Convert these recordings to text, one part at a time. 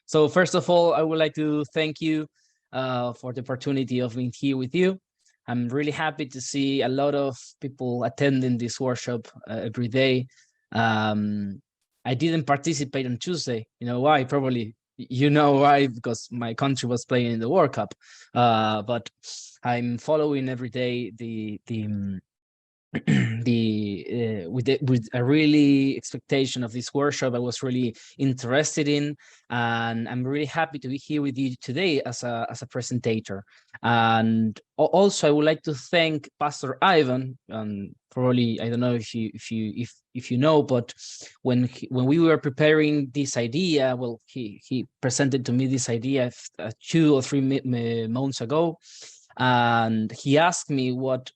So first of all, I would like to thank you for the opportunity of being here with you. I'm really happy to see a lot of people attending this workshop every day. I didn't participate on Tuesday. You know why? Probably you know why, because my country was playing in the World Cup. But I'm following every day with a really expectation of this workshop. I was really interested in, and I'm really happy to be here with you today as a presentator. And also I would like to thank Pastor Ivan. Probably I don't know if you know, but when we were preparing this idea, well, he presented to me this idea 2 or 3 months ago, and he asked me what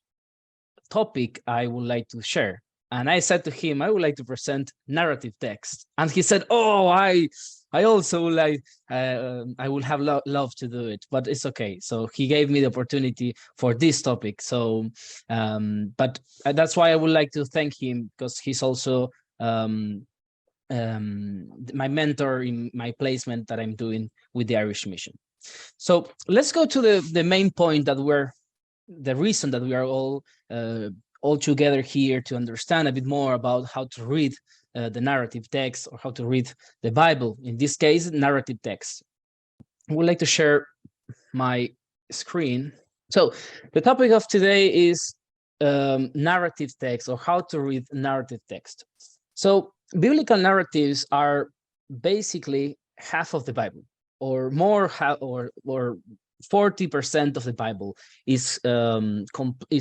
topic I would like to share. And I said to him, I would like to present narrative text. And he said, oh, I also would like, I would have love to do it, but it's okay. So he gave me the opportunity for this topic. So, but that's why I would like to thank him, because he's also my mentor in my placement that I'm doing with the Irish Mission. So let's go to the main point that the reason that we are all together here, to understand a bit more about how to read the narrative text, or how to read the Bible, in this case, narrative text. I would like to share my screen. So the topic of today is narrative text, or how to read narrative text. So biblical narratives are basically half of the Bible, or more, or 40% of the Bible is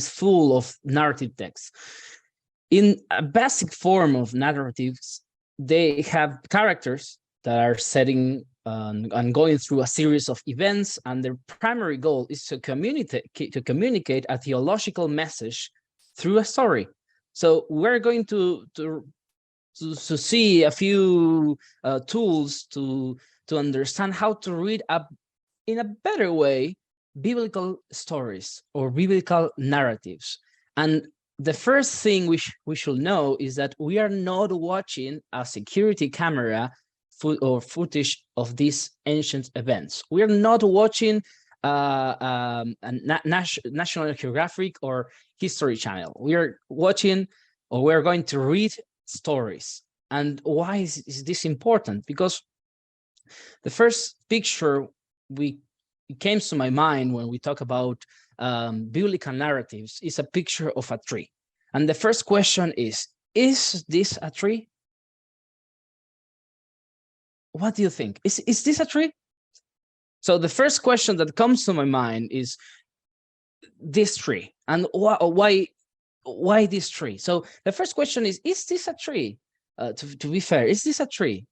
full of narrative text. In a basic form of narratives, they have characters that are setting and going through a series of events, and their primary goal is to communicate a theological message through a story. So we're going to see a few tools to understand how to read in a better way biblical stories or biblical narratives. And the first thing we should know is that we are not watching a security camera or footage of these ancient events. We are not watching a National Geographic or History Channel. We are watching, or we're going to read stories. And why is this important? Because the first picture it came to my mind when we talk about biblical narratives is a picture of a tree. And the first question is this a tree? What do you think? Is this a tree? So the first question that comes to my mind is this tree, and why this tree? So the first question is this a tree? To be fair, is this a tree?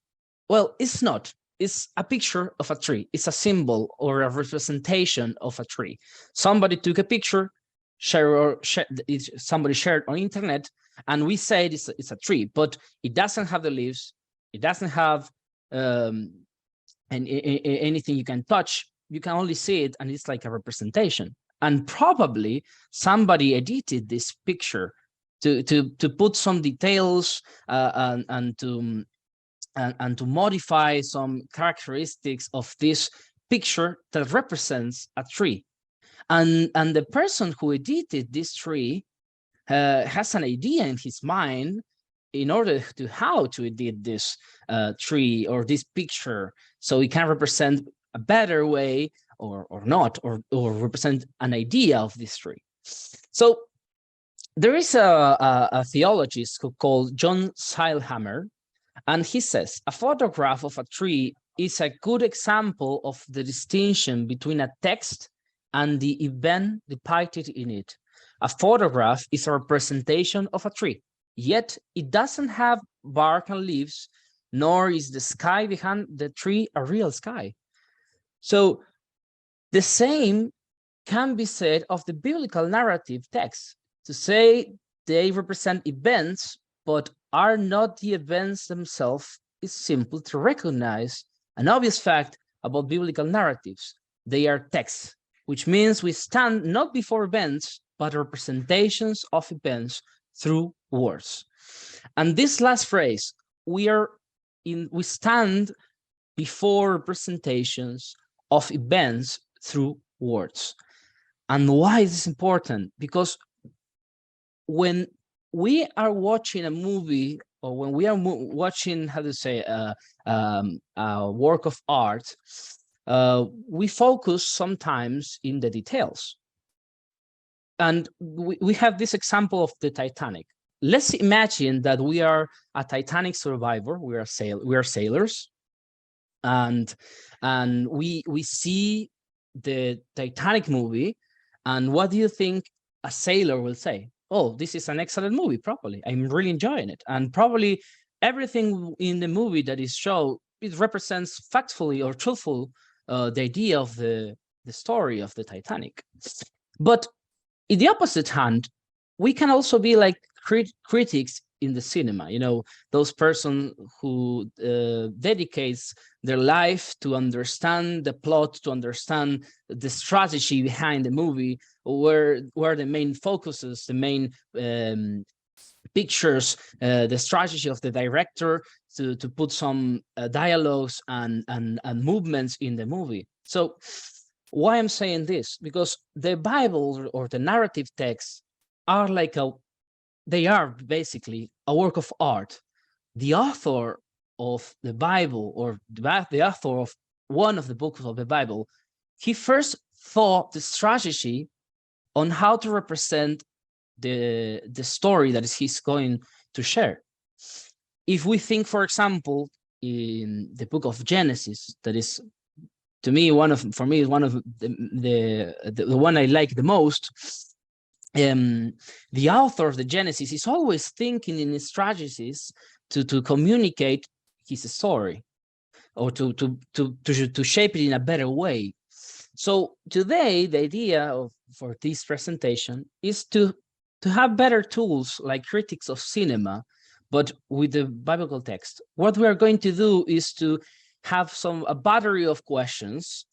Well, it's not. It's a picture of a tree. It's a symbol or a representation of a tree. Somebody took a picture, somebody shared on internet, and we say it's a tree, but it doesn't have the leaves. It doesn't have anything you can touch. You can only see it, and it's like a representation. And probably somebody edited this picture to put some details and to modify some characteristics of this picture that represents a tree. And the person who edited this tree has an idea in his mind in order to how to edit this tree or this picture, so it can represent a better way or not, or represent an idea of this tree. So there is a theologist called John Seilhammer, and he says, a photograph of a tree is a good example of the distinction between a text and the event depicted in it. A photograph is a representation of a tree, yet it doesn't have bark and leaves, nor is the sky behind the tree a real sky. So the same can be said of the biblical narrative text, to say they represent events, but are not the events themselves, is simple to recognize an obvious fact about biblical narratives. They are texts, which means we stand not before events, but representations of events through words. And this last phrase, we stand before representations of events through words. And why is this important? Because when we are watching a movie, or when we are watching, how to say, a work of art, we focus sometimes in the details. And we have this example of the Titanic. Let's imagine that we are a Titanic survivor. We are sailors, and we see the Titanic movie. And what do you think a sailor will say? Oh, this is an excellent movie. Probably, I'm really enjoying it, and probably everything in the movie that is shown, it represents factfully or truthful the idea of the story of the Titanic. But in the opposite hand, we can also be like critics in the cinema, you know, those person who dedicates their life to understand the plot, to understand the strategy behind the movie, where the main focuses, the main pictures, the strategy of the director to put some dialogues and movements in the movie. So why I'm saying this? Because the Bible or the narrative texts are like they are basically a work of art. The author of the Bible, or the author of one of the books of the Bible, he first thought the strategy on how to represent the story that he's going to share. If we think, for example, in the book of Genesis, that is, to me, one of the one I like the most. The author of the Genesis is always thinking in his strategies to communicate his story, or to shape it in a better way. So today, the idea for this presentation is to have better tools like critics of cinema, but with the biblical text. What we are going to do is to have a battery of questions.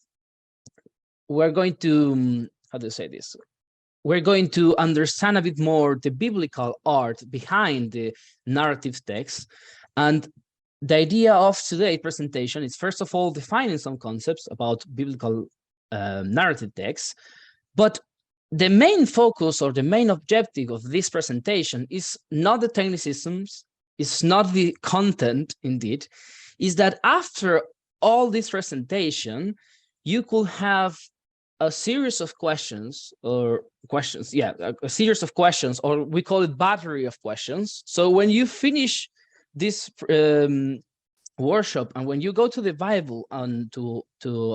We're going to, how do you say this? We're going to understand a bit more the biblical art behind the narrative text. And the idea of today's presentation is, first of all, defining some concepts about biblical narrative texts. But the main focus, or the main objective of this presentation, is not the technicisms, it's not the content, indeed, is that after all this presentation, you could have a series of questions, a series of questions, or we call it battery of questions. So when you finish this workshop, and when you go to the Bible and to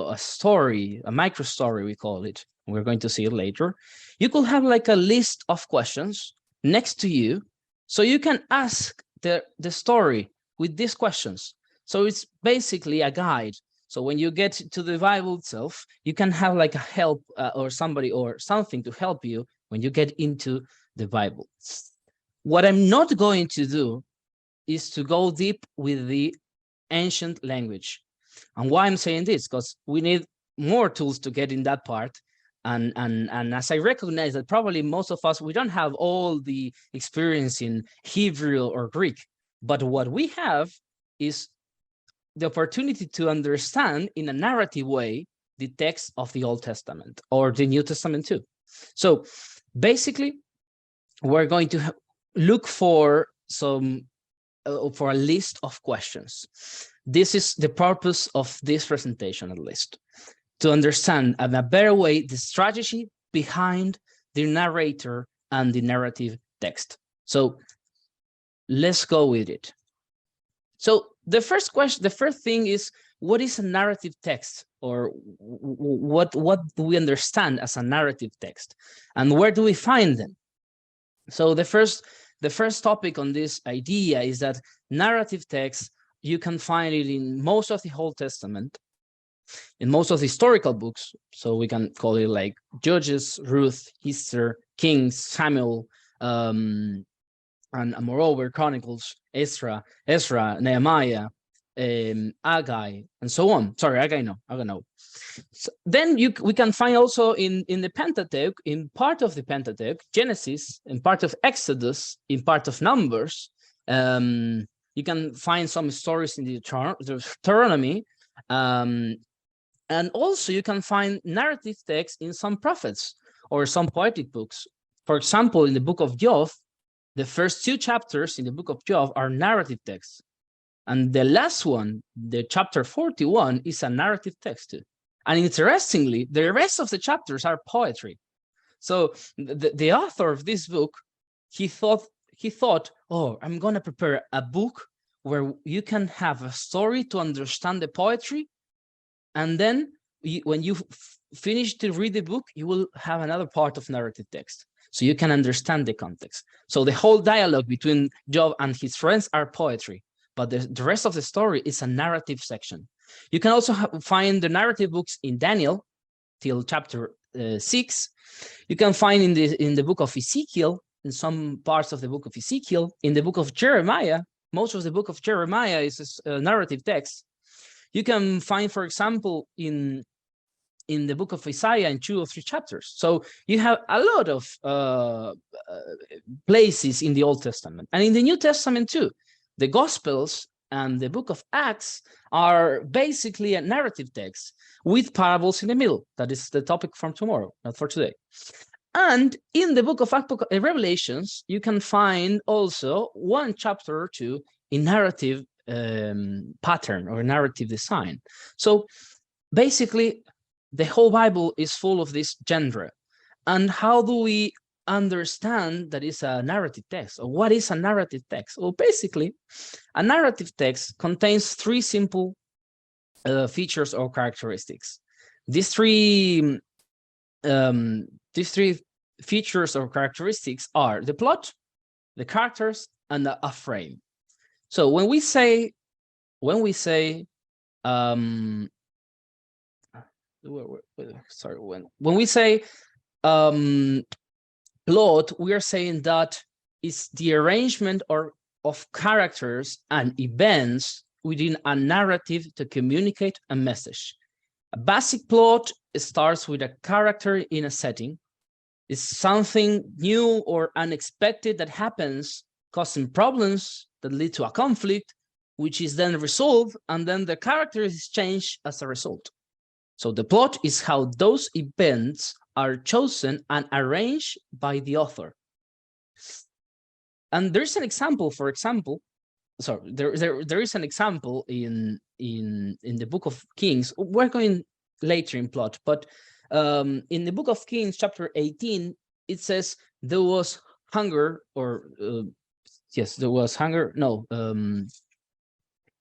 a story, a micro story, we call it, we're going to see it later, you could have like a list of questions next to you, so you can ask the story with these questions. So it's basically a guide. So when you get to the Bible itself, you can have like a help or somebody or something to help you when you get into the Bible. What I'm not going to do is to go deep with the ancient language. And why I'm saying this? Because we need more tools to get in that part. And as I recognize that probably most of us, we don't have all the experience in Hebrew or Greek, but what we have is the opportunity to understand in a narrative way the text of the Old Testament or the New Testament too. So basically, we're going to look for for a list of questions. This is the purpose of this presentation, at least, to understand in a better way the strategy behind the narrator and the narrative text. So let's go with it. So the first question, the first thing is, what is a narrative text, or what do we understand as a narrative text, and where do we find them? So the first topic on this idea is that narrative text, you can find it in most of the Old Testament, in most of the historical books. So we can call it like Judges, Ruth, Esther, Kings, Samuel, and moreover Chronicles, Ezra, Nehemiah, Haggai, and so on. Sorry, Haggai no. So then we can find also in the Pentateuch, in part of the Pentateuch, Genesis, in part of Exodus, in part of Numbers. You can find some stories in the Deuteronomy, And also you can find narrative text in some prophets or some poetic books. For example, in the book of Job, the first 2 chapters in the book of Job are narrative texts. And the last one, the chapter 41, is a narrative text too. And interestingly, the rest of the chapters are poetry. So the author of this book, he thought, oh, I'm going to prepare a book where you can have a story to understand the poetry. And then when you finish to read the book, you will have another part of narrative text, so you can understand the context. So the whole dialogue between Job and his friends are poetry, but the rest of the story is a narrative section. You can also find the narrative books in Daniel till chapter 6. You can find in the book of Ezekiel, in some parts of the book of Ezekiel, in the book of Jeremiah. Most of the book of Jeremiah is a narrative text. You can find, for example, in the book of Isaiah in 2 or 3 chapters. So you have a lot of places in the Old Testament and in the New Testament too. The Gospels and the book of Acts are basically a narrative text with parables in the middle. That is the topic from tomorrow, not for today. And in the book of Revelations, you can find also 1 chapter or 2 in narrative pattern or narrative design. So basically, the whole Bible is full of this genre. And how do we understand that it's a narrative text? Or what is a narrative text? Well, basically, a narrative text contains 3 simple features or characteristics. These three features or characteristics are the plot, the characters, and a frame. So when we say sorry, when we say plot, we are saying that it's the arrangement of characters and events within a narrative to communicate a message. A basic plot starts with a character in a setting. It's something new or unexpected that happens, causing problems that lead to a conflict, which is then resolved, and then the character is changed as a result. So the plot is how those events are chosen and arranged by the author. And there's an example, for example, sorry, there is an example in the book of Kings. We're going later in plot, but in the book of Kings, chapter 18, it says there was hunger, or yes, there was hunger. No,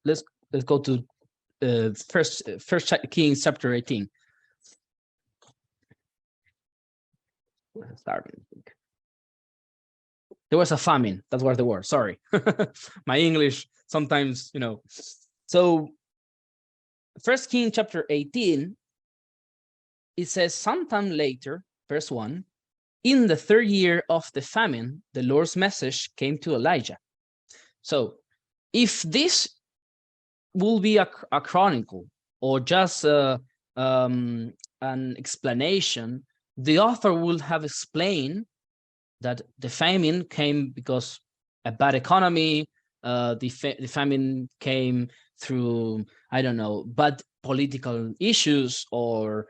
let's go to First Kings chapter 18. There was a famine. That's what the word. Sorry, my English sometimes, So First Kings chapter 18, it says, sometime later, verse 1, in the 3rd year of the famine, the Lord's message came to Elijah. So if this will be a chronicle or just an explanation, the author will have explained that the famine came because a bad economy, the famine came through, I don't know, bad political issues or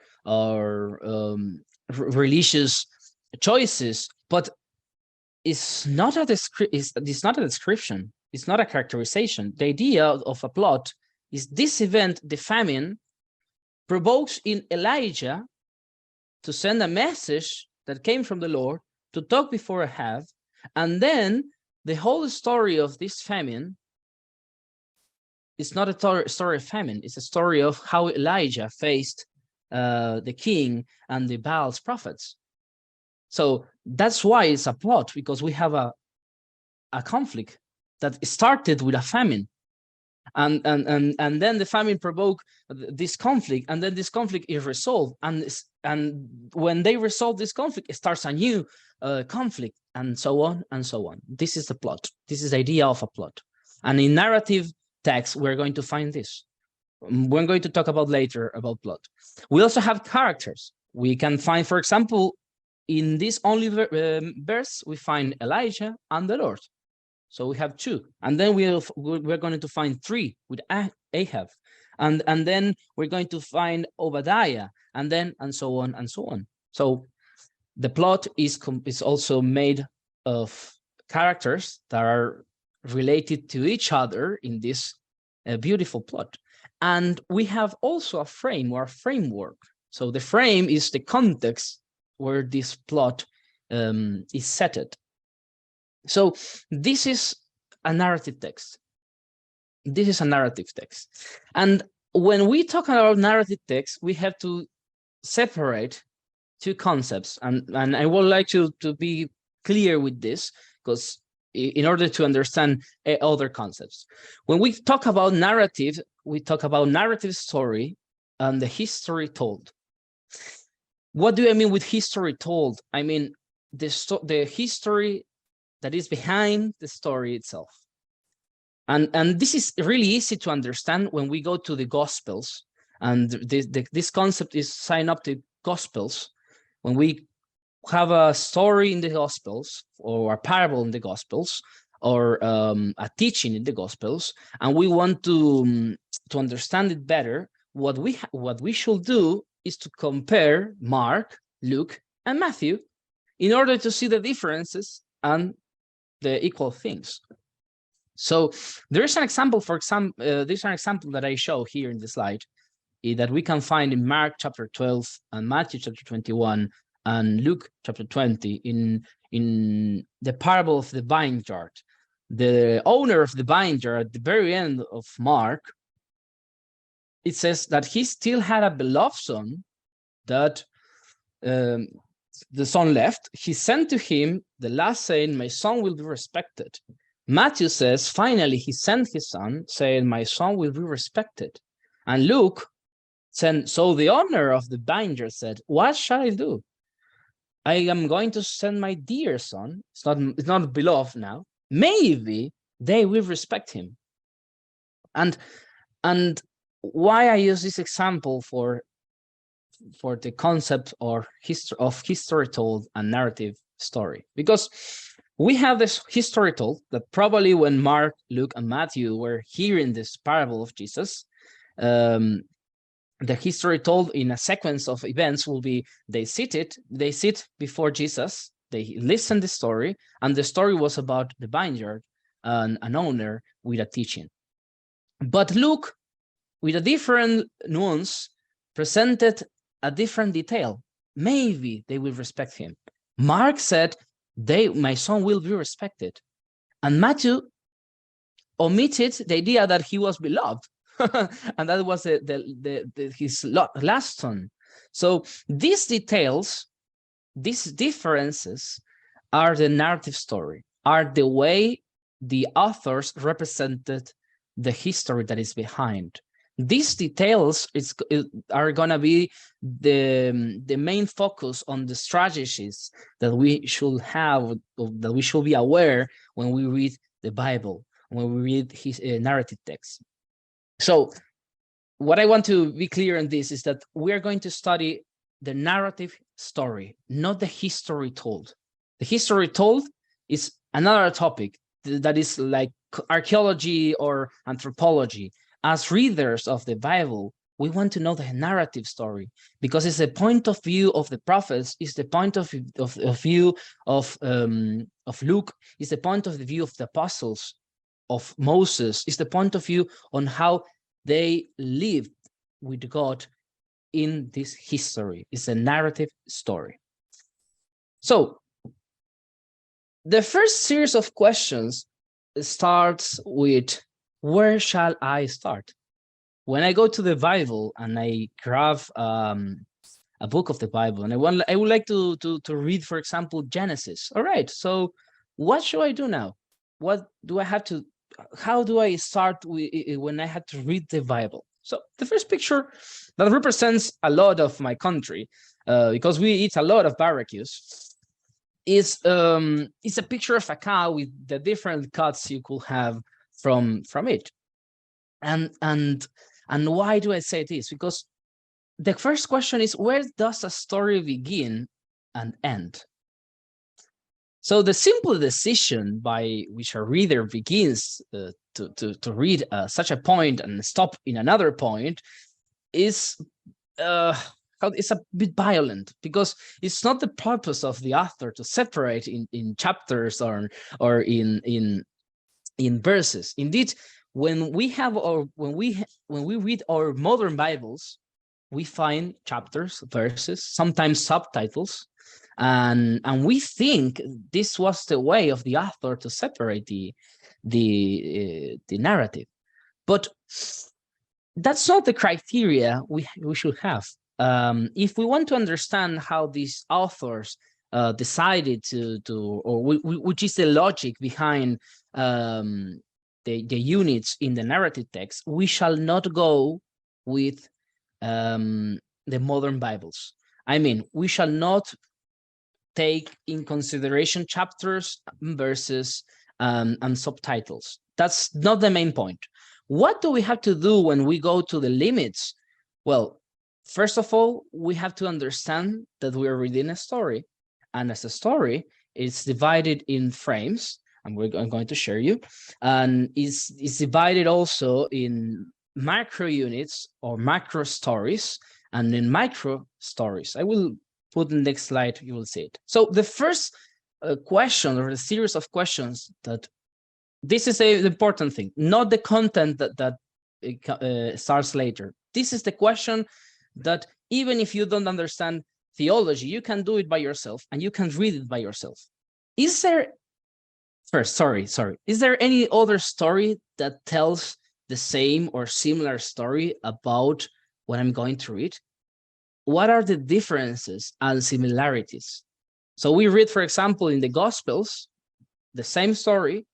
religious choices, but it's not a description. It's not a characterization. The idea of a plot is this event, the famine, provokes in Elijah to send a message that came from the Lord to talk before Ahab, and then the whole story of this famine is not a story of famine. It's a story of how Elijah faced the king and the Baal's prophets. So that's why it's a plot, because we have a conflict that started with a famine, and then the famine provoked this conflict, and then this conflict is resolved, and when they resolve this conflict, it starts a new conflict, and so on and so on. This is the plot. This is the idea of a plot, and in narrative text we're going to find this. We're going to talk about later about plot. We also have characters. We can find, for example, in this only verse, we find Elijah and the Lord. So we have 2, and then we're going to find 3 with Ahab. and then we're going to find Obadiah, and so on and so on. So the plot is also made of characters that are related to each other in this beautiful plot. And we have also a frame or a framework. So the frame is the context where this plot is set. So this is a narrative text. This is a narrative text. And when we talk about narrative text, we have to separate two concepts. And I would like to be clear with this, because in order to understand other concepts. When we talk about narrative, we talk about narrative story and the history told. What do I mean with history told? I mean the history that is behind the story itself. And this is really easy to understand when we go to the Gospels. And this concept is synoptic Gospels. When we have a story in the Gospels, or a parable in the Gospels, or a teaching in the Gospels, and we want to understand it better, what we should do is to compare Mark, Luke, and Matthew in order to see the differences and the equal things. So there's an example, there's an example that I show here in the slide that we can find in Mark chapter 12 and Matthew chapter 21 and Luke chapter 20 in the parable of the vineyard. The owner of the vineyard at the very end of Mark, it says that he still had a beloved son that the son left. He sent to him the last, saying, "My son will be respected." Matthew says, finally, he sent his son, saying, "My son will be respected." And Luke said, so the owner of the vineyard said, "What shall I do? I am going to send my dear son." It's not beloved now. Maybe they will respect him. And why I use this example for the concept or history told and narrative story, because we have this history told that probably when Mark, Luke, and Matthew were hearing this parable of Jesus, the history told in a sequence of events will be they sit before Jesus, they listen the story, and the story was about the vineyard and an owner with a teaching. But Luke, with a different nuance, presented a different detail. Maybe they will respect him. Mark said, my son will be respected. And Matthew omitted the idea that he was beloved. And that was his last son. So these details, these differences are the narrative story, are the way the authors represented the history that is behind. These details are going to be the main focus on the strategies that we should have, that we should be aware when we read the Bible, when we read his narrative text. So what I want to be clear on this is that we are going to study the narrative story, not the history told. The history told is another topic that is like archaeology or anthropology. As readers of the Bible, we want to know the narrative story because it's the point of view of the prophets, it's the point of view of Luke, it's the point of view of the apostles, of Moses, it's the point of view on how they lived with God in this history. It's a narrative story. So the first series of questions starts with, where shall I start? When I go to the Bible and I grab a book of the Bible and I would like to read, for example, Genesis. All right, so what should I do now? What do I have to, how do I start when I had to read the Bible? So the first picture that represents a lot of my country, because we eat a lot of barbecues, is a picture of a cow with the different cuts you could have from it. And why do I say this? Because the first question is, where does a story begin and end? So the simple decision by which a reader begins to read such a point and stop in another point is it's a bit violent, because it's not the purpose of the author to separate in chapters or in verses. Indeed, when we have our when we read our modern Bibles, we find chapters, verses, sometimes subtitles, and we think this was the way of the author to separate the narrative, but that's not the criteria we should have. If we want to understand how these authors decided or which is the logic behind the units in the narrative text, we shall not go with the modern Bibles. I mean, we shall not take in consideration chapters, verses, and subtitles. That's not the main point. What do we have to do when we go to the limits? Well, first of all, we have to understand that we are reading a story, and as a story, it's divided in frames, and I'm going to share you, and it's divided also in macro units or macro stories and in micro stories. I will put in the next slide, you will see it. So the first question, or the series of questions, that this is the important thing, not the content that starts later. This is the question that even if you don't understand theology, you can do it by yourself and you can read it by yourself. Is there, is there any other story that tells the same or similar story about what I'm going to read? What are the differences and similarities? So we read, for example, in the Gospels, the same story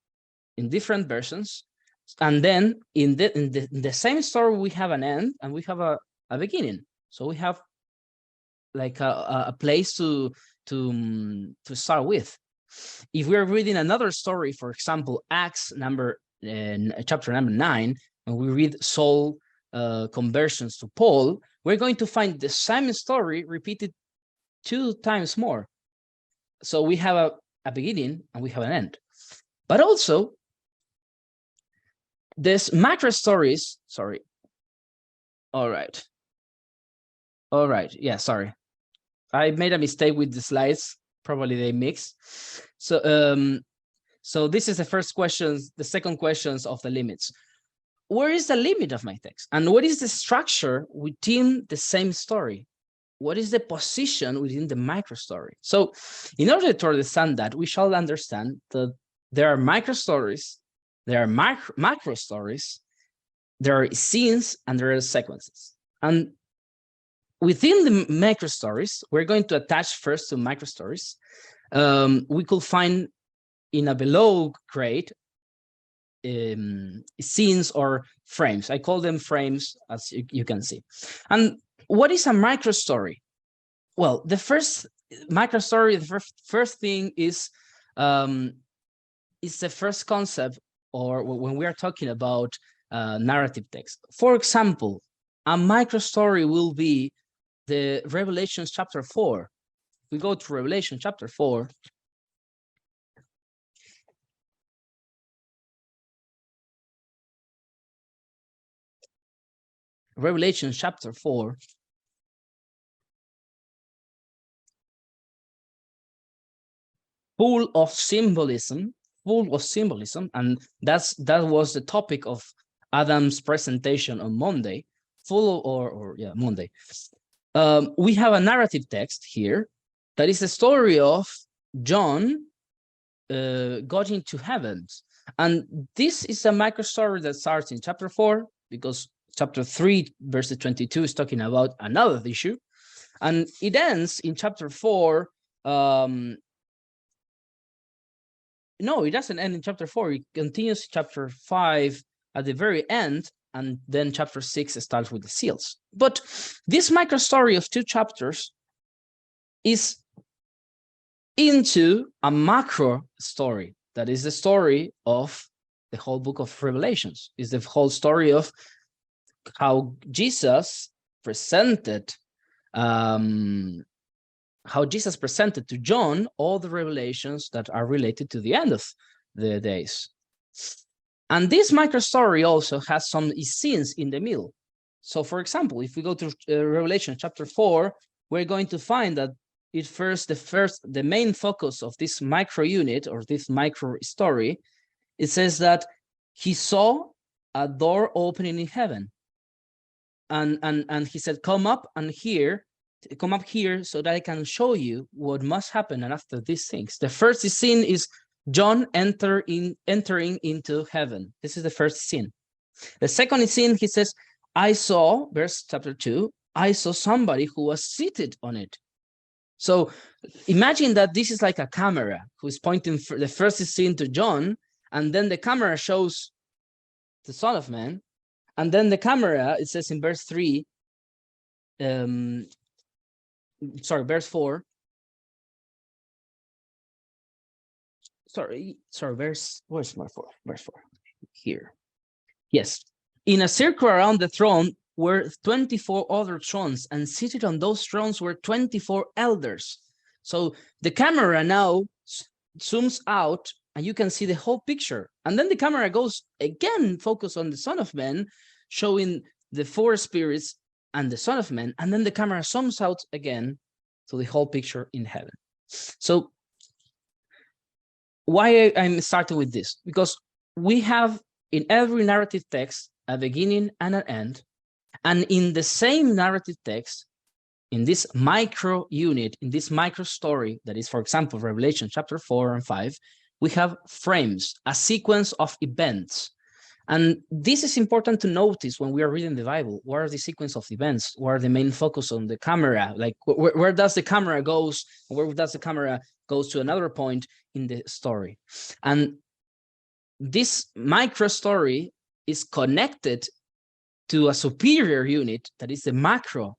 in different versions, and then in the same story we have an end and we have a beginning. So we have like a place to start with. If we are reading another story, for example, Acts chapter number 9, and we read Saul conversions to Paul, we're going to find the same story repeated 2 times more. So we have a beginning and we have an end. But also, this macro stories, sorry. All right. Yeah, sorry. I made a mistake with the slides. Probably they mix. So, so this is the first questions, the second questions of the limits. Where is the limit of my text? And what is the structure within the same story? What is the position within the micro story? So in order to understand that, we shall understand that there are micro stories, there are macro stories, there are scenes, and there are sequences. And within the macro stories, we're going to attach first to micro stories. We could find in a below grade scenes or frames. I call them frames, as you can see. And what is a micro story? Well, the first micro story, the first thing is the first concept, or when we are talking about narrative text. For example, a micro story will be the Revelation chapter 4. We go to Revelation chapter 4. Revelation chapter 4. Full of symbolism, and that was the topic of Adam's presentation on Monday. Monday. We have a narrative text here that is the story of John got into heaven, and this is a micro story that starts in chapter 4, because chapter 3 verse 22 is talking about another issue, and it ends in chapter 4. No, it doesn't end in chapter 4. It continues chapter 5 at the very end, and then chapter 6 starts with the seals. But this micro story of 2 chapters is into a macro story. That is the story of the whole book of Revelations. Is the whole story of how Jesus presented how Jesus presented to John all the revelations that are related to the end of the days. And this micro story also has some scenes in the middle. So, for example, if we go to Revelation chapter 4, we're going to find that the main focus of this micro unit or this micro story, it says that he saw a door opening in heaven, and he said, "Come up here so that I can show you what must happen." And after these things, the first scene is John entering into heaven. This is the first scene. The second scene, he says, I saw, verse chapter 2, I saw somebody who was seated on it. So imagine that this is like a camera who's pointing for the first scene to John, and then the camera shows the Son of Man, and then the camera, it says in verse 3, verse 4. Where's my 4? Verse 4, here. Yes. In a circle around the throne were 24 other thrones, and seated on those thrones were 24 elders. So the camera now zooms out, and you can see the whole picture. And then the camera goes again, focus on the Son of Man, showing the 4 spirits and the Son of Man. And then the camera zooms out again to the whole picture in heaven. So why I'm starting with this? Because we have in every narrative text a beginning and an end. And in the same narrative text, in this micro unit, in this micro story, that is, for example, Revelation chapter 4 and 5, we have frames, a sequence of events. And this is important to notice when we are reading the Bible. What are the sequence of events? What are the main focus on the camera? Like, where does the camera goes? Where does the camera goes to another point in the story? And this micro story is connected to a superior unit that is the macro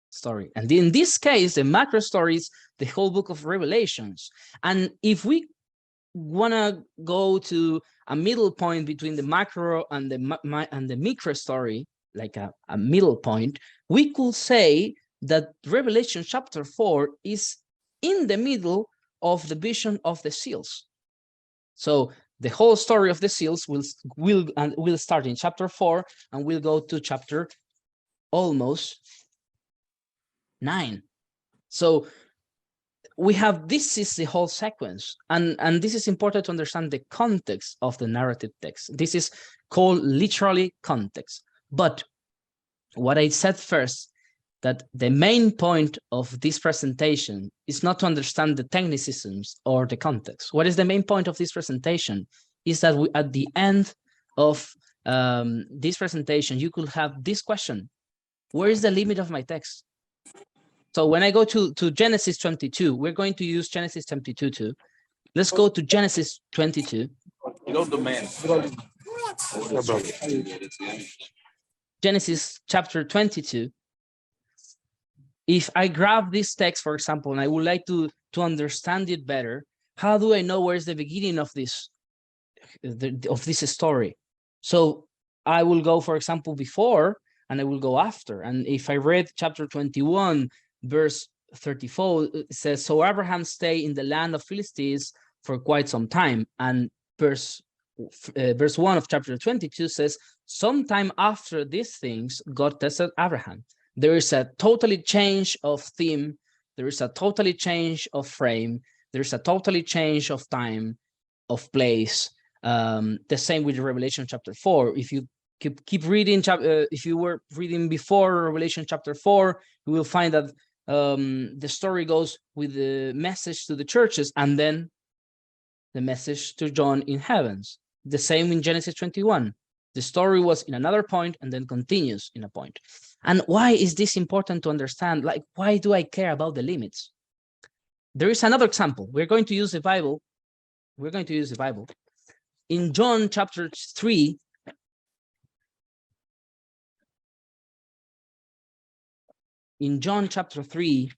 story. And in this case, the macro story is the whole book of Revelations. And if we want to go to a middle point between the macro and the micro story, like a middle point, we could say that Revelation chapter 4 is in the middle of the vision of the seals. So the whole story of the seals will start in chapter 4 and we'll go to chapter almost 9. So we have, this is the whole sequence, and this is important to understand the context of the narrative text. This is called literally context. But what I said first, that the main point of this presentation is not to understand the technicisms or the context. What is the main point of this presentation is that we, at the end of this presentation, you could have this question: where is the limit of my text? So when I go to Genesis 22, we're going to use Genesis 22 too. Let's go to Genesis 22. Genesis chapter 22. If I grab this text, for example, and I would like to understand it better, how do I know where's the beginning of this story? So I will go, for example, before, and I will go after. And if I read chapter 21, verse 34, it says, so Abraham stayed in the land of Philistines for quite some time. And verse 1 of chapter 22 says, sometime after these things, God tested Abraham. There is a totally change of theme. There is a totally change of frame. There's a totally change of time, of place. The same with Revelation chapter 4. If you keep reading, if you were reading before Revelation chapter 4, you will find that the story goes with the message to the churches and then the message to John in heavens. The same in Genesis 21. The story was in another point and then continues in a point. And why is this important to understand? Like, why do I care about the limits? There is another example. We're going to use the Bible. We're going to use the Bible. In John chapter 3, in John chapter 3,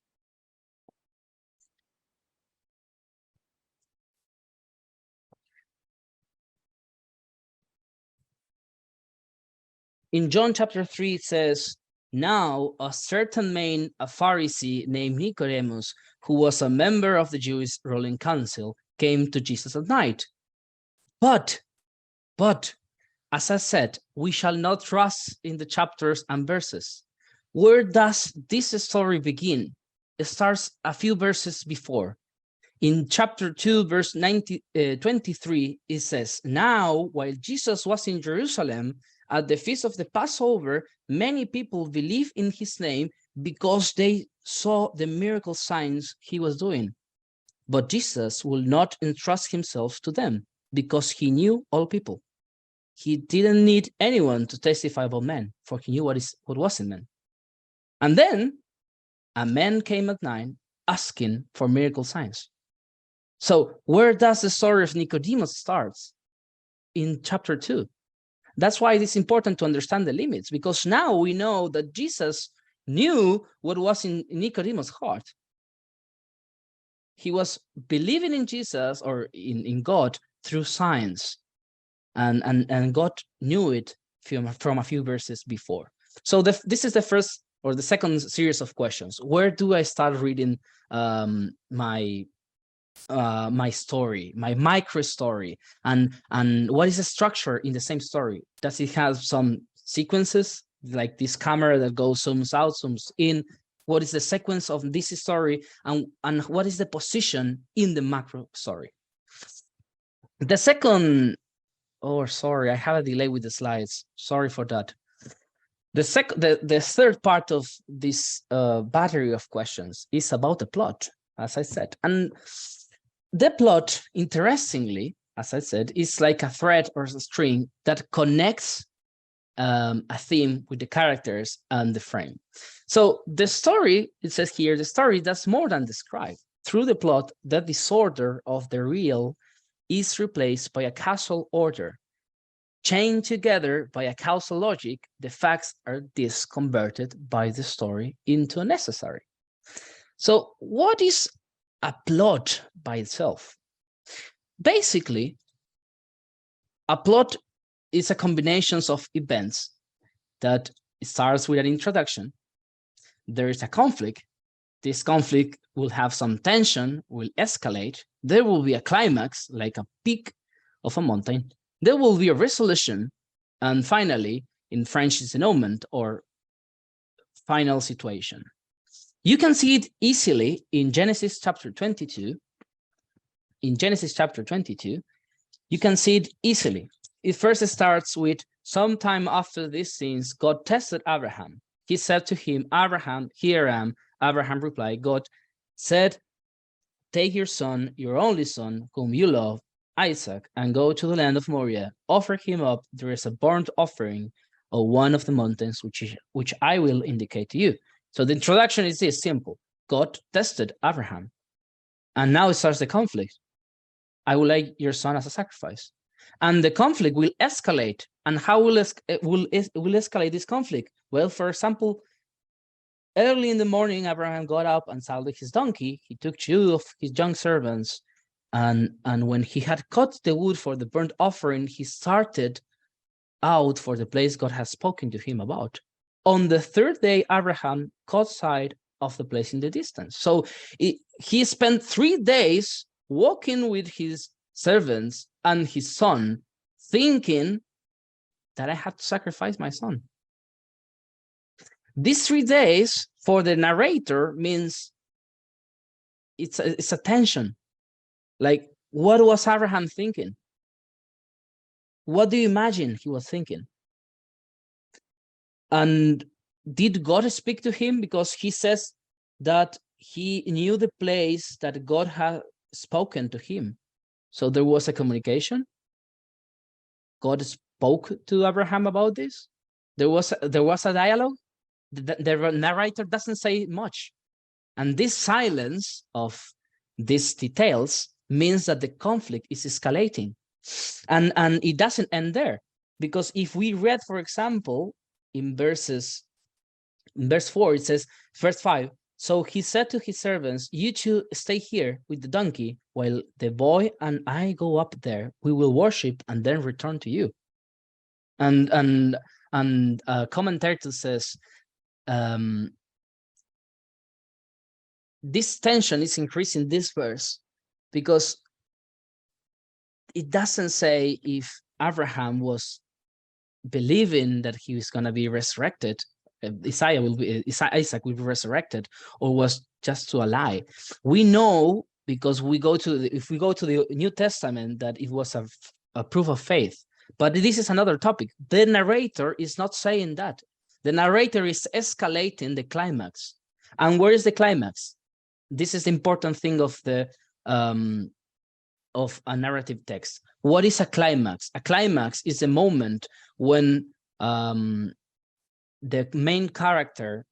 in John chapter 3, it says, Now, a certain man, a Pharisee named Nicodemus, who was a member of the Jewish ruling council, came to Jesus at night. But, as I said, we shall not rush in the chapters and verses. Where does this story begin? It starts a few verses before. In chapter 2, verse 23, it says, now, while Jesus was in Jerusalem at the feast of the Passover, many people believed in his name because they saw the miracle signs he was doing. But Jesus will not entrust himself to them because he knew all people. He didn't need anyone to testify about men, for he knew what was in men. And then a man came at night asking for miracle signs. So where does the story of Nicodemus starts? In chapter 2. That's why it is important to understand the limits, because now we know that Jesus knew what was in Nicodemus' heart. He was believing in Jesus or in God through signs, and God knew it from a few verses before. So this is the first or the second series of questions. Where do I start reading my story, my micro story, and what is the structure in the same story? Does it have some sequences, like this camera that goes, zooms out, zooms in? What is the sequence of this story, and what is the position in the macro story? The second, oh, sorry, I have a delay with the slides. Sorry for that. The third part of this battery of questions is about the plot, as I said. And the plot, interestingly, as I said, is like a thread or a string that connects a theme with the characters and the frame. So the story, it says here, the story does more than describe. Through the plot, the disorder of the real is replaced by a causal order. Chained together by a causal logic, the facts are disconverted by the story into necessary. So what is a plot by itself? Basically, a plot is a combination of events that starts with an introduction. There is a conflict. This conflict will have some tension, will escalate. There will be a climax, like a peak of a mountain. There will be a resolution. And finally, in French, denouement or final situation. You can see it easily in Genesis chapter 22. In Genesis chapter 22, you can see it easily. It first starts with, sometime after these things, God tested Abraham. He said to him, Abraham, here I am. Abraham replied, God said, take your son, your only son, whom you love, Isaac, and go to the land of Moriah. Offer him up. There is a burnt offering on one of the mountains, which I will indicate to you. So the introduction is this, simple. God tested Abraham. And now it starts the conflict. I will lay your son as a sacrifice. And the conflict will escalate. And how will escalate this conflict? Well, for example, early in the morning, Abraham got up and saddled his donkey. He took 2 of his young servants. And when he had cut the wood for the burnt offering, he started out for the place God had spoken to him about. On the third day, Abraham caught sight of the place in the distance. So he spent 3 days walking with his servants and his son, thinking that I had to sacrifice my son. These 3 days for the narrator means it's a tension. Like, what was Abraham thinking? What do you imagine he was thinking? And did God speak to him? Because he says that he knew the place that God had spoken to him. So there was a communication. God spoke to Abraham about this. There was a dialogue. The narrator doesn't say much. And this silence of these details means that the conflict is escalating. And it doesn't end there. Because if we read, for example, in verse 4, it says, verse 5, so he said to his servants, you two stay here with the donkey while the boy and I go up there. We will worship and then return to you. And a commentator says, this tension is increasing this verse because it doesn't say if Abraham was believing that he was going to be resurrected, Isaiah will be Isaac will be resurrected, or was just to a lie. We know because we go to if we go to the New Testament that it was a proof of faith. But this is another topic. The narrator is not saying that. The narrator is escalating the climax. And where is the climax? This is the important thing of the of a narrative text. What is a climax? A climax is a moment when the main character,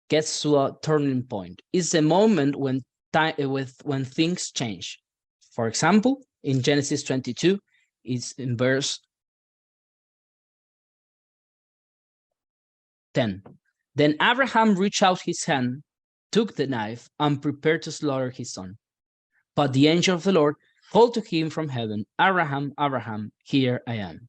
gets to a turning point. It's a moment when when things change. For example, in Genesis 22, it's in verse 10. Then Abraham reached out his hand, took the knife, and prepared to slaughter his son. But the angel of the Lord called to him from heaven, Abraham, Abraham, here I am.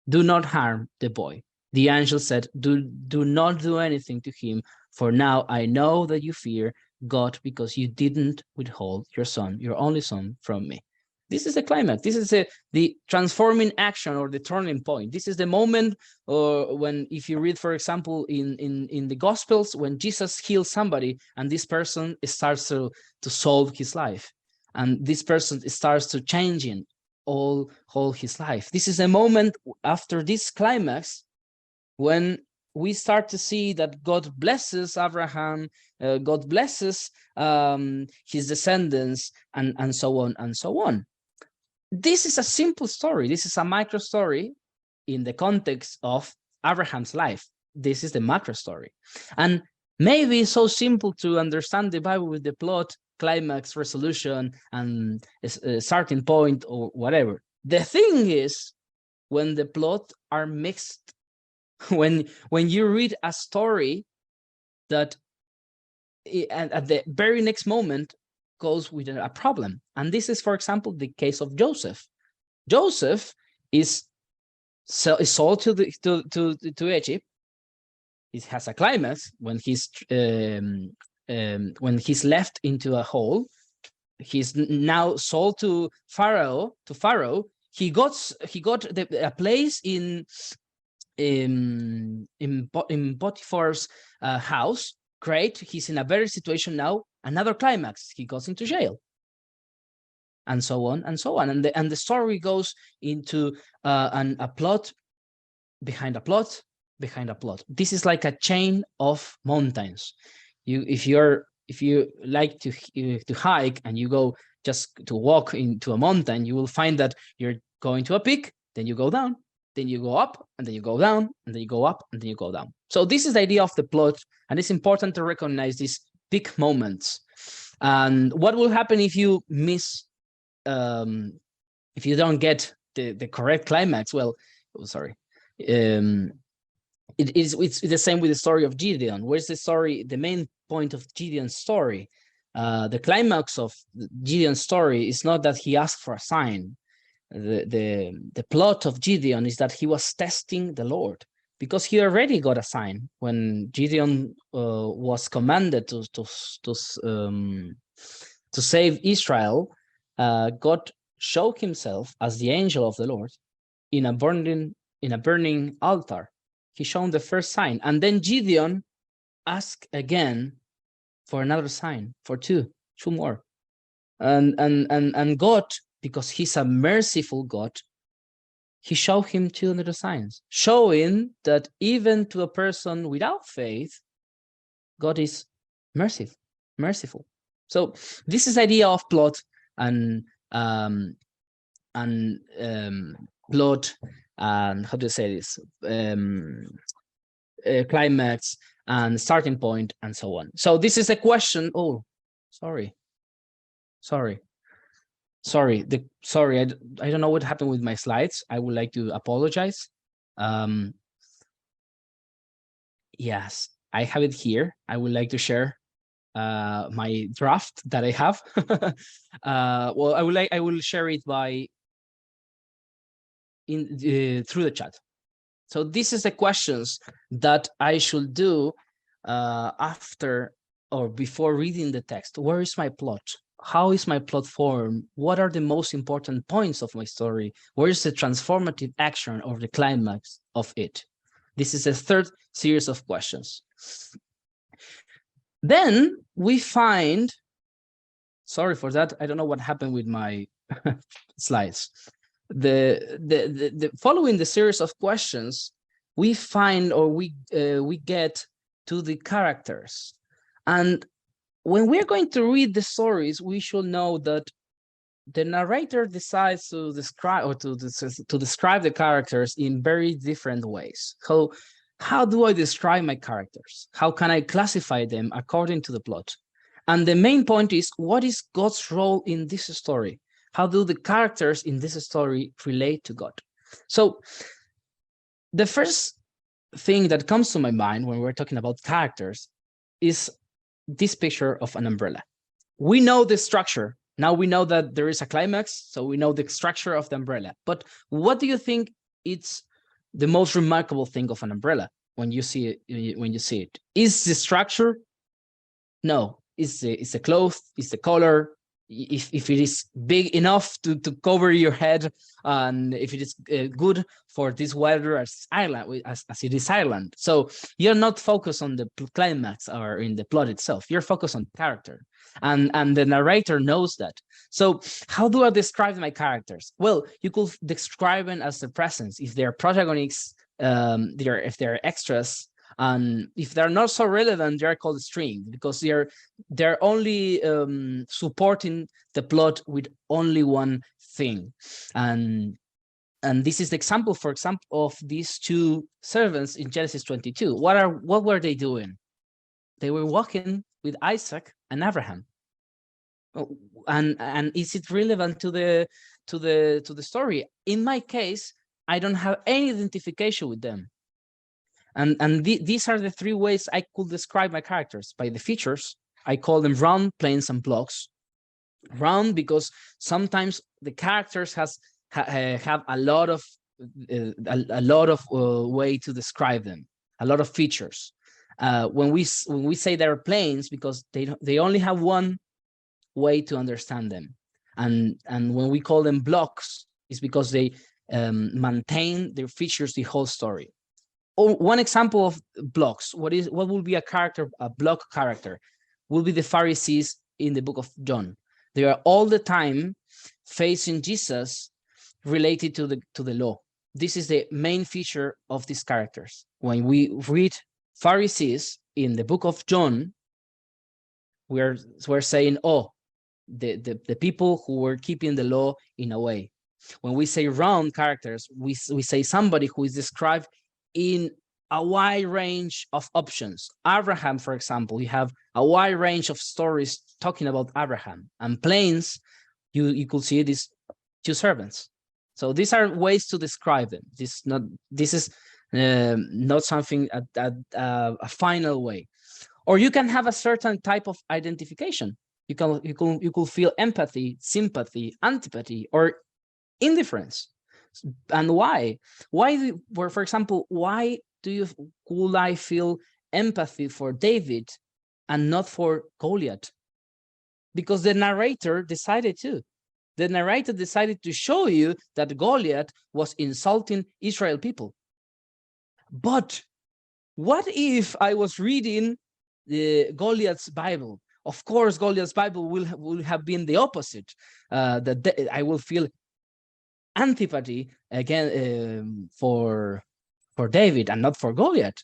Do not harm the boy. The angel said, do not do anything to him, for now I know that you fear God because you didn't withhold your son, your only son, from me. This is the climax. This is the transforming action or the turning point. This is the moment when, if you read, for example, in the Gospels, when Jesus heals somebody and this person starts to solve his life. And this person starts to changing all his life. This is a moment after this climax when we start to see that God blesses Abraham, God blesses his descendants, and so on and so on. This is a simple story. This is a micro story in the context of Abraham's life. This is the macro story. And maybe it's so simple to understand the Bible with the plot, climax, resolution, and a starting point or whatever. The thing is, when the plot are mixed, when you read a story that at the very next moment goes with a problem. And this is, for example, the case of Joseph. Joseph is sold to Egypt. It has a climax when he's left into a hole. He's now sold to Pharaoh. He got a place in Potiphar's house. Great. He's in a better situation now. Another climax. He goes into jail. And so on and so on. And the story goes into a plot behind a plot behind a plot. This is like a chain of mountains. If you like to hike and you go just to walk into a mountain, you will find that you're going to a peak, then you go down, then you go up, and then you go down, and then you go up, and then you go down. So this is the idea of the plot, and it's important to recognize these peak moments. And what will happen if you miss, if you don't get the correct climax? Well, sorry. It's the same with the story of Gideon. Where's the story? The main point of Gideon's story, the climax of Gideon's story is not that he asked for a sign. The plot of Gideon is that he was testing the Lord, because he already got a sign when Gideon was commanded to save Israel. God showed himself as the angel of the Lord in a burning altar. He showed the first sign, and then Gideon asked again for another sign, for two more, and God, because he's a merciful God, he showed him two other signs, showing that even to a person without faith, God is merciful. So this is the idea of plot and plot and how to say this, climax and starting point and so on. So this is a question. Oh, sorry. I don't know what happened with my slides. I would like to apologize. Yes, I have it here. I would like to share my draft that I have. Well, I will share it by through the chat. So this is the questions that I should do after or before reading the text. Where is my plot? How is my plot formed? What are the most important points of my story? Where is the transformative action or the climax of it? This is the third series of questions. Then we find, sorry for that, I don't know what happened with my slides. The following the series of questions, we find or we get to the characters. And when we're going to read the stories, we should know that the narrator decides to describe or to describe the characters in very different ways. How do I describe my characters? How can I classify them according to the plot? And the main point is, what is God's role in this story? How do the characters in this story relate to God? So the first thing that comes to my mind when we're talking about characters is this picture of an umbrella. We know the structure. Now we know that there is a climax, so we know the structure of the umbrella. But what do you think it's the most remarkable thing of an umbrella when you see it? When you see it, is the structure? No, it's the cloth, it's the color. If it is big enough to cover your head, and if it is good for this weather as it is Ireland. So you're not focused on the climax or in the plot itself. You're focused on character, and the narrator knows that. So how do I describe my characters? Well, you could describe them as the presence. If they're protagonists, if they're extras, and if they're not so relevant, they're called string, because they're only supporting the plot with only one thing. And this is the example, for example, of these two servants in Genesis 22. What were they doing? They were walking with Isaac and Abraham. And is it relevant to the story? In my case, I don't have any identification with them. And these are the three ways I could describe my characters. By the features, I call them round, planes, and blocks. Round because sometimes the characters have a lot of way to describe them, a lot of features. When we say they're planes, because they only have one way to understand them, and when we call them blocks, it's because they maintain their features the whole story. One example of blocks, what will be a block character, will be the Pharisees in the book of John. They are all the time facing Jesus related to the law. This is the main feature of these characters. When we read Pharisees in the book of John, we're saying, oh, the people who were keeping the law in a way. When we say round characters, we say somebody who is described in a wide range of options. Abraham, for example, you have a wide range of stories talking about Abraham. And planes, you could see these two servants. So these are ways to describe them. This is not something a final way. Or you can have a certain type of identification. You could feel empathy, sympathy, antipathy, or indifference. And why? For example, why could I feel empathy for David and not for Goliath? Because the narrator decided to. The narrator decided to show you that Goliath was insulting Israel people. But what if I was reading the Goliath's Bible? Of course, Goliath's Bible will have been the opposite. That I will feel antipathy again for David and not for Goliath.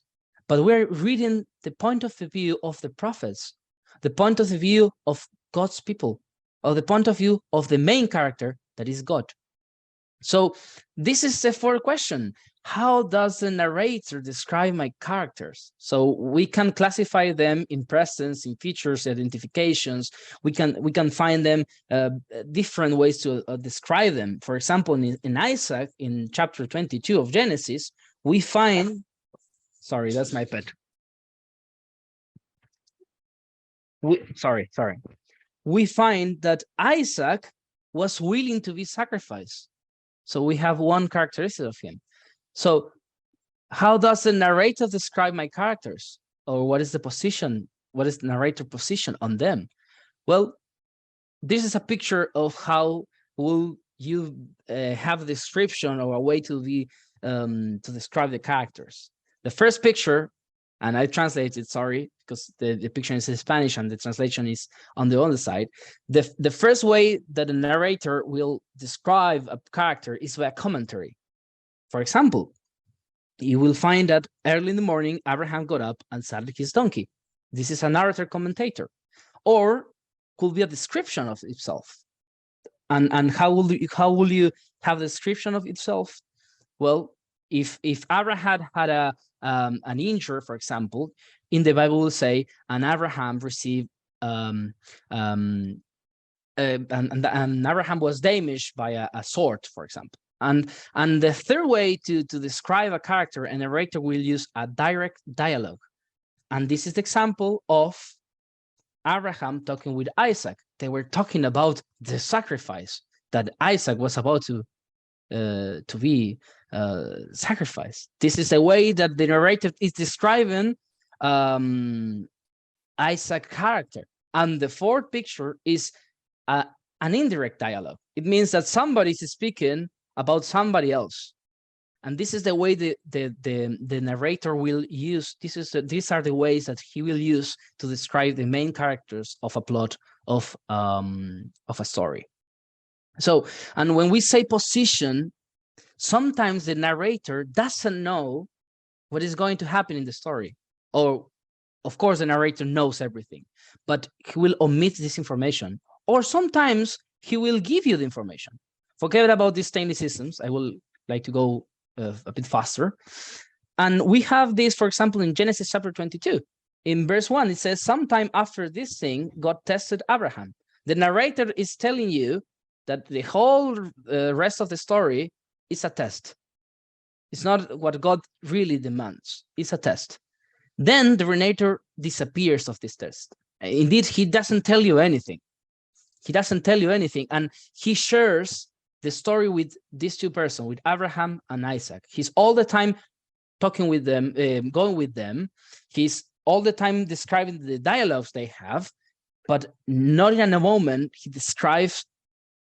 But we're reading the point of view of the prophets, the point of view of God's people, or the point of view of the main character, that is God. So this is the fourth question. How does the narrator describe my characters? So we can classify them in presence, in features, identifications. We can find them different ways to describe them. For example, in Isaac, in chapter 22 of Genesis, we find, sorry, that's my pet. Sorry. We find that Isaac was willing to be sacrificed. So we have one characteristic of him. So How does the narrator describe my characters? Or what is the position? What is the narrator position on them? Well, this is a picture of how will you have a description or a way to be to describe the characters. The first picture, and I translated, sorry, because the picture is in Spanish and the translation is on the other side. The first way that the narrator will describe a character is by a commentary. For example, you will find that early in the morning, Abraham got up and saddled his donkey. This is a narrator commentator, or could be a description of itself. And how will you have a description of itself? Well, if Abraham had an injury, for example, in the Bible will say, and Abraham received and Abraham was damaged by a sword, for example. And the third way to describe a character, a narrator will use a direct dialogue. And this is the example of Abraham talking with Isaac. They were talking about the sacrifice that Isaac was about to be sacrificed. This is the way that the narrative is describing Isaac's character. And the fourth picture is an indirect dialogue. It means that somebody is speaking about somebody else. And this is the way the narrator will use. These are the ways that he will use to describe the main characters of a plot of a story. So, and when we say position, sometimes the narrator doesn't know what is going to happen in the story. Or, of course, the narrator knows everything, but he will omit this information. Or sometimes he will give you the information. Forget about these technicisms. I will like to go a bit faster. And we have this, for example, in Genesis chapter 22. In verse 1, it says, sometime after this thing, God tested Abraham. The narrator is telling you that the whole rest of the story is a test. It's not what God really demands. It's a test. Then the narrator disappears of this test. Indeed, he doesn't tell you anything. He doesn't tell you anything. And he shares the story with these two persons, with Abraham and Isaac. He's all the time talking with them, going with them. He's all the time describing the dialogues they have, but not in a moment he describes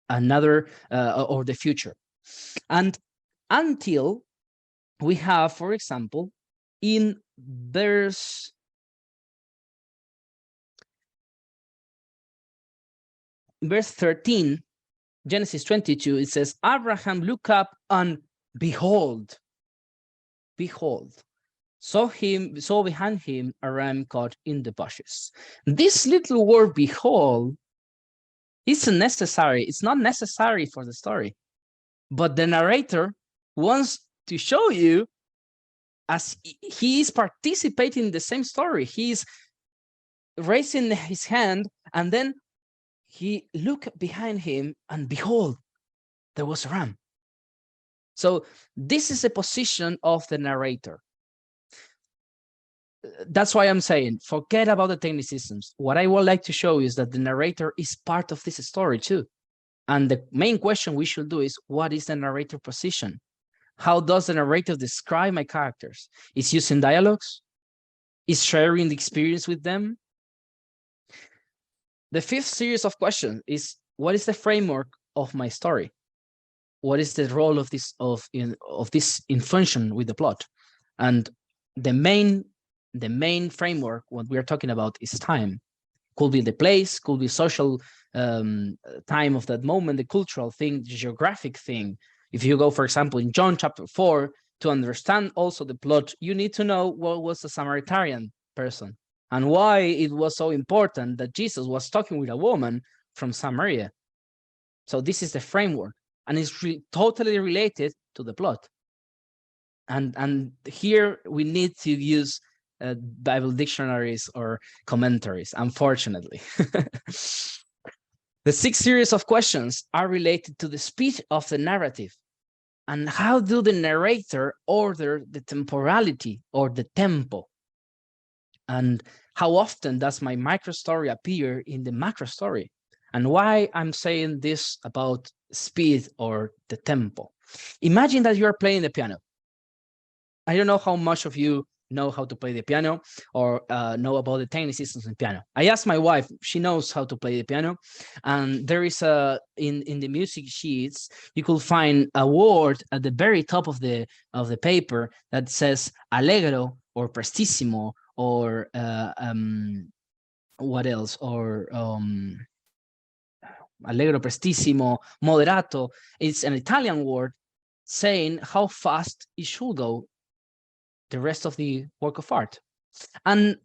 another or the future. And until we have, for example, in verse 13, Genesis 22, it says, Abraham looked up and behold, saw behind him a ram caught in the bushes. This little word behold isn't necessary. It's not necessary for the story. But the narrator wants to show you as he is participating in the same story. He's raising his hand and then he looked behind him and behold, there was a ram. So this is the position of the narrator. That's why I'm saying, forget about the technicisms. What I would like to show you is that the narrator is part of this story too. And the main question we should do is, what is the narrator position? How does the narrator describe my characters? Is using dialogues? Is sharing the experience with them? The fifth series of questions is, what is the framework of my story? What is the role of this in function with the plot? And the main framework, what we are talking about, is time. Could be the place, could be social time of that moment, the cultural thing, the geographic thing. If you go, for example, in John chapter 4, to understand also the plot, you need to know what was a Samaritan person and why it was so important that Jesus was talking with a woman from Samaria. So this is the framework, and it's totally related to the plot. And here we need to use Bible dictionaries or commentaries, unfortunately. The sixth series of questions are related to the speed of the narrative. And how do the narrator order the temporality or the tempo? And how often does my micro story appear in the macro story? And why I'm saying this about speed or the tempo? Imagine that you are playing the piano. I don't know how much of you know how to play the piano or know about the tiny systems in piano. I asked my wife; she knows how to play the piano, and there is a in the music sheets you could find a word at the very top of the paper that says allegro or prestissimo or what else or allegro, prestissimo, moderato. It's an Italian word saying how fast it should go the rest of the work of art. And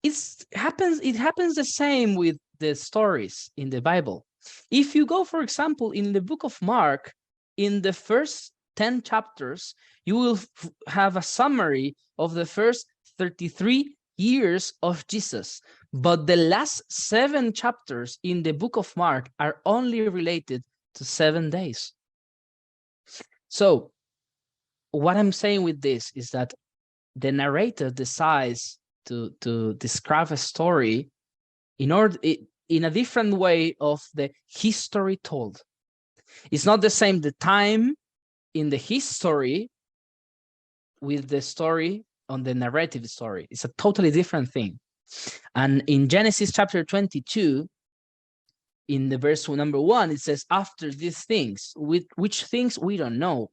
it happens the same with the stories in the Bible. If you go, for example, in the book of Mark, in the first 10 chapters, you will have a summary of the first 33 years of Jesus. But the last 7 chapters in the book of Mark are only related to 7 days. So what I'm saying with this is that the narrator decides to describe a story in a different way of the history told. It's not the same the time in the history with the story on the narrative story. It's a totally different thing. And in Genesis chapter 22, in the verse number 1, it says, after these things, which things we don't know.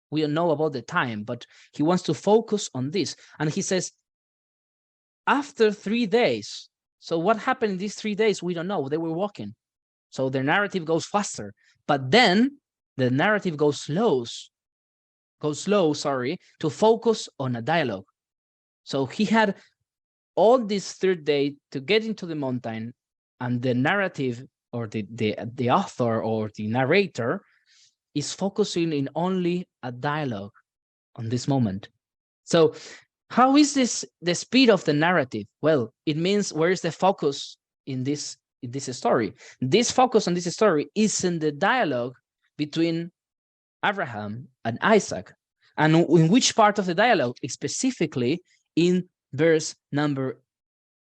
We don't know about the time, but he wants to focus on this. And he says, after 3 days. So what happened in these 3 days? We don't know. They were walking. So the narrative goes faster. But then the narrative goes slow, to focus on a dialogue. So he had all this 3rd day to get into the mountain, and the narrative or the author or the narrator is focusing in only a dialogue on this moment. So how is this the speed of the narrative? Well, it means where is the focus in this story? This focus on this story is in the dialogue between Abraham and Isaac. And in which part of the dialogue? Specifically in verse number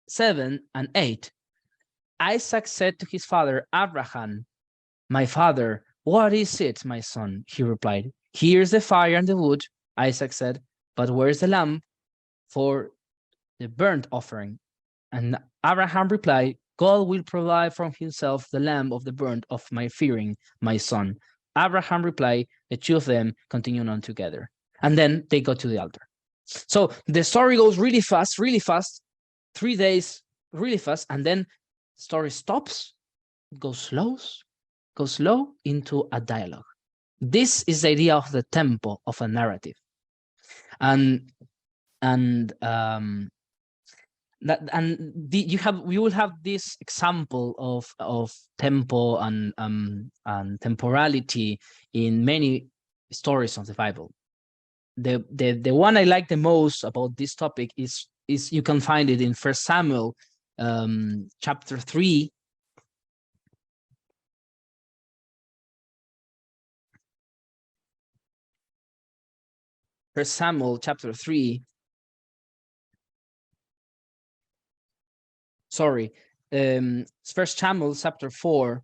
7 and 8. Isaac said to his father Abraham, my father. What is it, my son? He replied. Here's the fire and the wood, Isaac said, but where's the lamb for the burnt offering? And Abraham replied, God will provide from himself the lamb of the burnt of my fearing, my son. Abraham replied, the two of them continued on together. And then they go to the altar. So the story goes really fast, 3 days, really fast, and then story stops, goes slow into a dialogue. This is the idea of the tempo of a narrative, you will have this example of tempo and temporality in many stories of the Bible. The one I like the most about this topic is you can find it in 1 Samuel chapter 3. First Samuel chapter 3. Sorry, First Samuel chapter 4.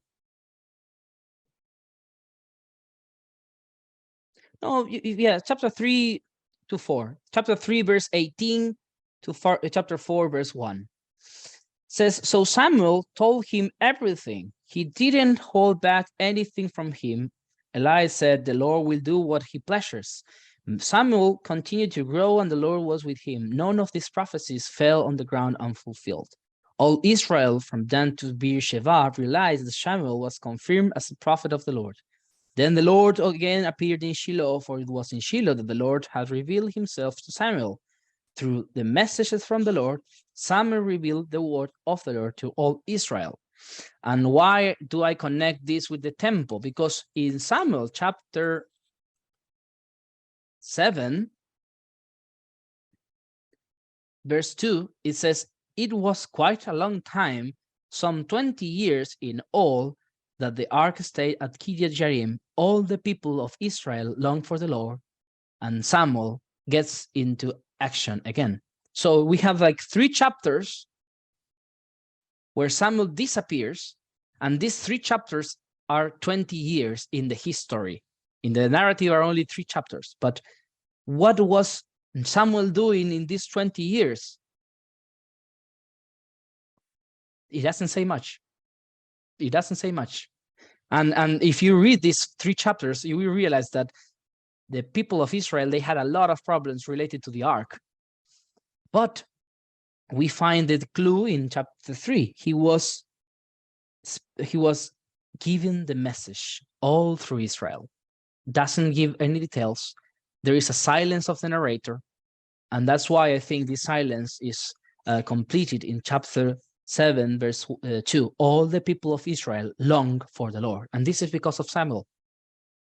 No, yeah, chapter 3 to 4. Chapter 3, verse 18 to chapter 4, verse 1. Says, so Samuel told him everything. He didn't hold back anything from him. Eli said, the Lord will do what he pleasures. Samuel continued to grow, and the Lord was with him. None of these prophecies fell on the ground unfulfilled. All Israel, from Dan to Beersheba, realized that Samuel was confirmed as a prophet of the Lord. Then the Lord again appeared in Shiloh, for it was in Shiloh that the Lord had revealed himself to Samuel. Through the messages from the Lord, Samuel revealed the word of the Lord to all Israel. And why do I connect this with the temple? Because in Samuel chapter 7, verse 2, it says, it was quite a long time, some 20 years in all, that the ark stayed at Kirjath Jearim. All the people of Israel longed for the Lord, and Samuel gets into action again. So we have like 3 chapters where Samuel disappears, and these 3 chapters are 20 years in the history. In the narrative are only 3 chapters, but what was Samuel doing in these 20 years? It doesn't say much. It doesn't say much. And if you read these 3 chapters, you will realize that the people of Israel, they had a lot of problems related to the ark. But we find the clue in chapter 3. He was given the message all through Israel. Doesn't give any details. There is a silence of the narrator. And that's why I think this silence is completed in chapter 7, verse 2. All the people of Israel long for the Lord. And this is because of Samuel.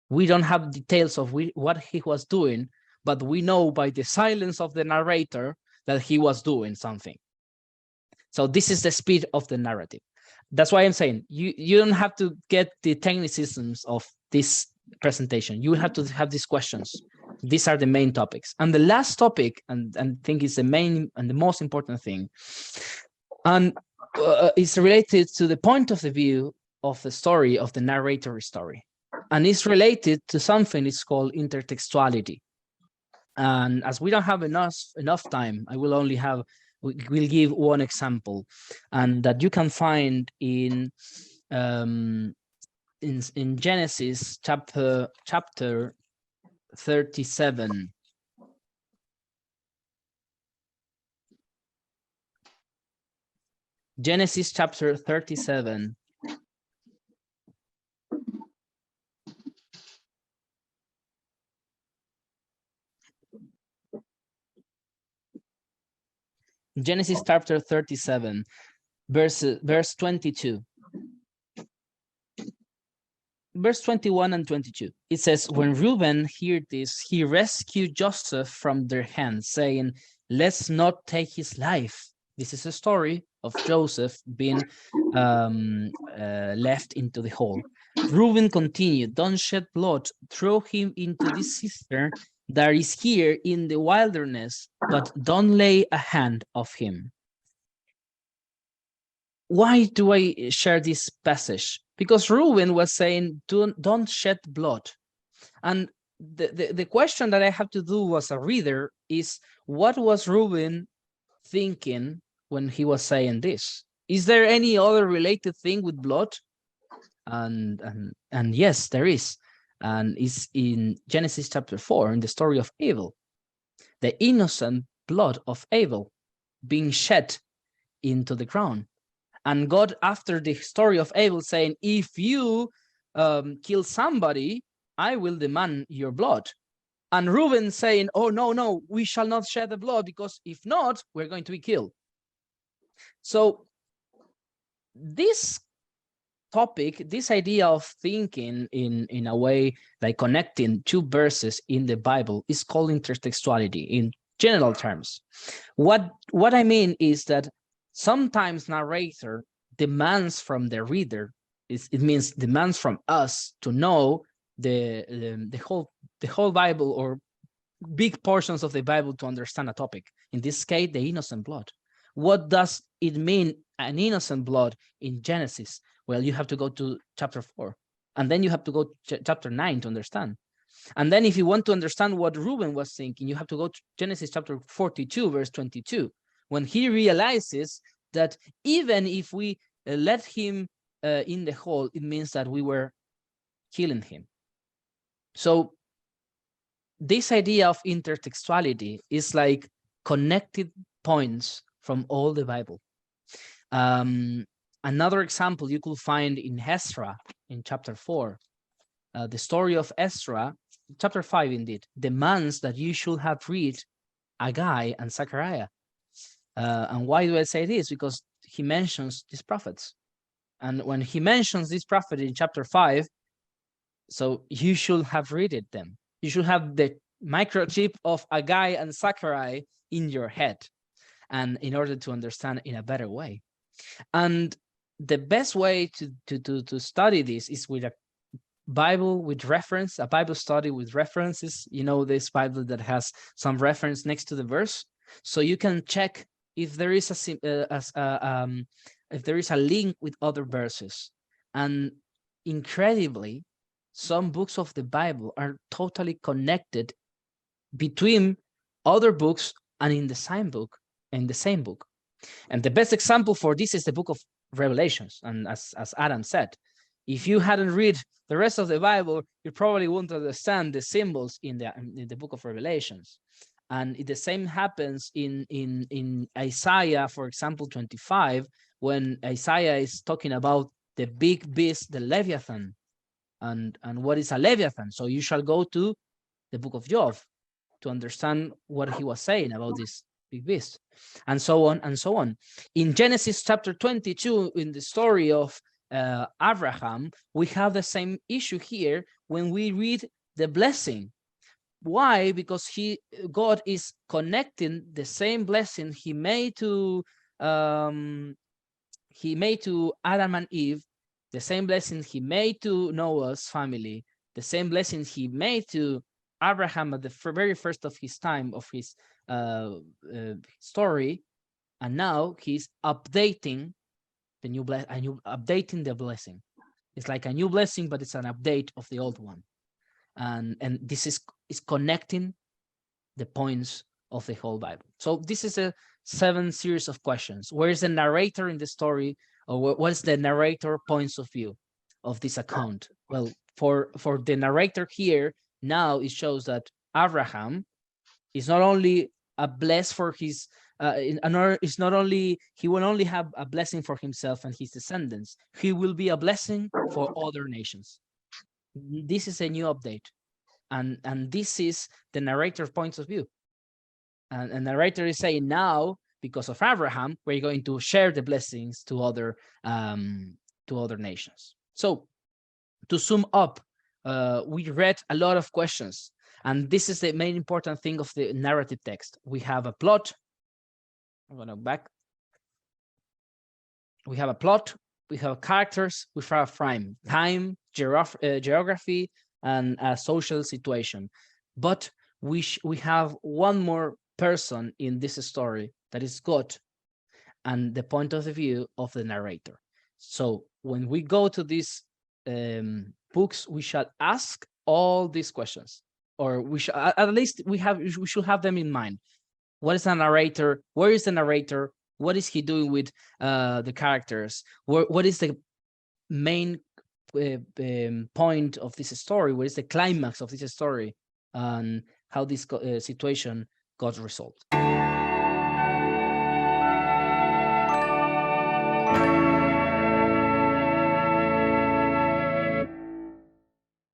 We don't have details of what he was doing, but we know by the silence of the narrator that he was doing something. So this is the speed of the narrative. That's why I'm saying you don't have to get the technicisms of this presentation. You have to have these questions. These are the main topics. And the last topic, and I think is the main and the most important thing, and it's related to the point of the view of the story, of the narrator story. And it's related to something it's called intertextuality. And as we don't have enough time, I will only have, we'll give one example, and that you can find in Genesis chapter 37. Genesis chapter 37. Genesis chapter 37, verse 22. Verse 21 and 22. It says, when Reuben heard this, he rescued Joseph from their hands, saying, let's not take his life. This is a story of Joseph being left into the hole. Reuben continued, don't shed blood, throw him into this cistern that is here in the wilderness, but don't lay a hand of him. Why do I share this passage? Because Reuben was saying, don't shed blood. And the question that I have to do as a reader is, what was Reuben thinking when he was saying this? Is there any other related thing with blood? And yes, there is. And it's in Genesis chapter 4, in the story of Abel. The innocent blood of Abel being shed into the ground. And God, after the story of Abel, saying, if you kill somebody, I will demand your blood. And Reuben saying, oh, no, we shall not shed the blood, because if not, we're going to be killed. So this topic, this idea of thinking in a way like connecting 2 verses in the Bible is called intertextuality in general terms. What I mean is that sometimes narrator demands from the reader, it means demands from us to know the whole Bible, or big portions of the Bible, to understand a topic. In this case, the innocent blood. What does it mean, an innocent blood, in Genesis? Well, you have to go to chapter 4, and then you have to go to chapter 9 to understand. And then if you want to understand what Reuben was thinking, you have to go to Genesis chapter 42, verse 22, when he realizes that even if we let him in the hole, it means that we were killing him. So this idea of intertextuality is like connected points from all the Bible. Another example you could find in Ezra, in chapter 4. The story of Ezra, chapter 5 indeed, demands that you should have read Haggai and Zechariah. And why do I say this? Because he mentions these prophets. And when he mentions this prophet in chapter 5, so you should have read them. You should have the microchip of Haggai and Zechariah in your head, and in order to understand in a better way. And the best way to study this is with a Bible with reference, a Bible study with references. You know, this Bible that has some reference next to the verse, so you can check if there is if there is a link with other verses. And incredibly, some books of the Bible are totally connected between other books and in the same book. And the best example for this is the book of Revelations. And as Adam said, if you hadn't read the rest of the Bible, you probably wouldn't understand the symbols in the book of Revelations. And the same happens in Isaiah, for example, 25, when Isaiah is talking about the big beast, the Leviathan, and what is a Leviathan. So you shall go to the book of Job to understand what he was saying about this big beast, and so on and so on. In Genesis chapter 22, in the story of Abraham, we have the same issue here when we read the blessing. Why? Because God is connecting the same blessing he made to Adam and Eve, the same blessing he made to Noah's family, the same blessings he made to Abraham at the very first of his time of his story, and now he's updating the updating the blessing. It's like a new blessing, but it's an update of the old one, and this is connecting the points of the whole Bible. So this is a 7 series of questions. Where is the narrator in the story, or what is the narrator points of view of this account? Well, for the narrator here, now it shows that Abraham is not only a bless for his it's not only he will only have a blessing for himself and his descendants, he will be a blessing for other nations. This is a new update, and this is the narrator's points of view. And the narrator is saying, now, because of Abraham, we're going to share the blessings to other nations. So to sum up, we read a lot of questions, and this is the main important thing of the narrative text. We have a plot. I'm going to back. We have a plot, we have characters, we have a frame, time, geography, and a social situation. But we have one more person in this story, that is God, and the point of view of the narrator. So when we go to these books, we shall ask all these questions, or we should, at least we should have them in mind. What is the narrator? Where is the narrator? What is he doing with the characters? What is the main point of this story? What is the climax of this story? And how this situation got resolved?